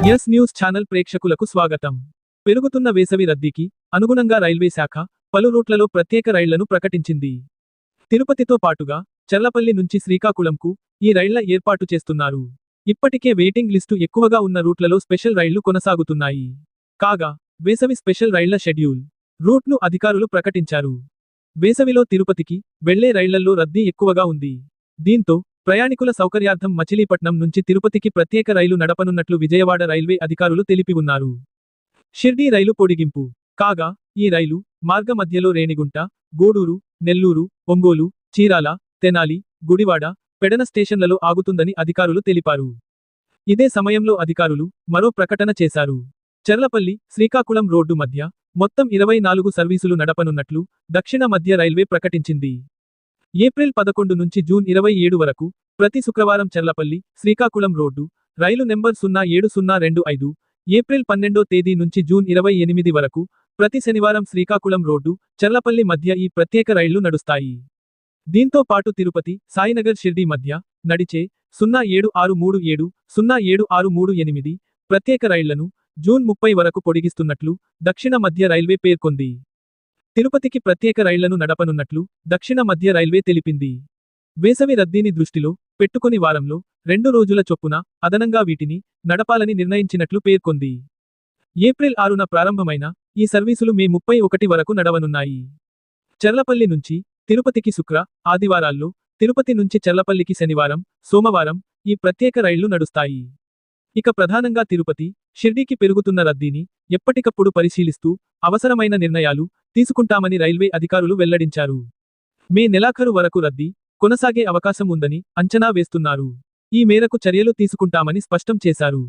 Yes news channel ప్రేక్షకులకు స్వాగతం. పెరుగుతున్న వేసవి రద్దీకి అనుగుణంగా రైల్వే శాఖ పలు రూట్లలో ప్రత్యేక రైళ్లను ప్రకటించింది. తిరుపతితో పాటుగా చర్లపల్లి నుంచి శ్రీకాకుళంకు ఈ రైళ్ల ఏర్పాటు చేస్తున్నారు. ఇప్పటికే వెయిటింగ్ లిస్టు ఎక్కువగా ఉన్న రూట్లలో స్పెషల్ రైళ్లు కొనసాగుతున్నాయి. కాగా వేసవి స్పెషల్ రైళ్ల షెడ్యూల్ రూట్ను అధికారులు ప్రకటించారు. వేసవిలో తిరుపతికి వెళ్లే రైళ్లల్లో రద్దీ ఎక్కువగా ఉంది. దీంతో ప్రయాణికుల సౌకర్యార్థం మచిలీపట్నం నుంచి తిరుపతికి ప్రత్యేక రైలు నడపనున్నట్లు విజయవాడ రైల్వే అధికారులు తెలిపి ఉన్నారు. షిర్డీ రైలు పొడిగింపు కాగా ఈ రైలు మార్గ మధ్యలో రేణిగుంట, గూడూరు, నెల్లూరు, ఒంగోలు, చీరాల, తెనాలి, గుడివాడ, పెడన స్టేషన్లలో ఆగుతుందని అధికారులు తెలిపారు. ఇదే సమయంలో అధికారులు మరో ప్రకటన చేశారు. చర్లపల్లి, శ్రీకాకుళం రోడ్డు మధ్య మొత్తం 24 సర్వీసులు నడపనున్నట్లు దక్షిణ మధ్య రైల్వే ప్రకటించింది. ఏప్రిల్ 11 నుంచి జూన్ 27 వరకు ప్రతి శుక్రవారం Charlapalli, Srikakulam road rail number 07025, April 12వ తేదీ నుంచి జూన్ 28 వరకు ప్రతి శనివారం శ్రీకాకుళం రోడ్డు, చర్లపల్లి మధ్య ఈ ప్రత్యేక రైళ్లు నడుస్తాయి. దీంతో పాటు తిరుపతి, సాయినగర్ షిర్డీ మధ్య నడిచే 07637, 07638 ప్రత్యేక రైళ్లను జూన్ 30 వరకు పొడిగిస్తున్నట్లు దక్షిణ మధ్య రైల్వే పేర్కొంది. తిరుపతికి ప్రత్యేక రైళ్లను నడపనున్నట్లు దక్షిణ మధ్య రైల్వే తెలిపింది. వేసవి రద్దీని దృష్టిలో పెట్టుకుని వారంలో 2 రోజుల చొప్పున అదనంగా వీటిని నడపాలని నిర్ణయించినట్లు పేర్కొంది. ఏప్రిల్ 6న ప్రారంభమైన ఈ సర్వీసులు మే 31 వరకు నడవనున్నాయి. చర్లపల్లి నుంచి తిరుపతికి శుక్ర, ఆదివారాల్లో, తిరుపతి నుంచి చర్లపల్లికి శనివారం, సోమవారం ఈ ప్రత్యేక రైళ్లు నడుస్తాయి. ఇక ప్రధానంగా తిరుపతి, షిర్డీకి పెరుగుతున్న రద్దీని ఎప్పటికప్పుడు పరిశీలిస్తూ అవసరమైన నిర్ణయాలు తీసుకుంటామని రైల్వే అధికారులు వెల్లడించారు. మే నెలాఖరు వరకు రద్దీ కొనసాగే అవకాశం ఉందని అంచనా వేస్తున్నారు. ఈ మేరకు చర్యలు తీసుకుంటామని స్పష్టం చేశారు.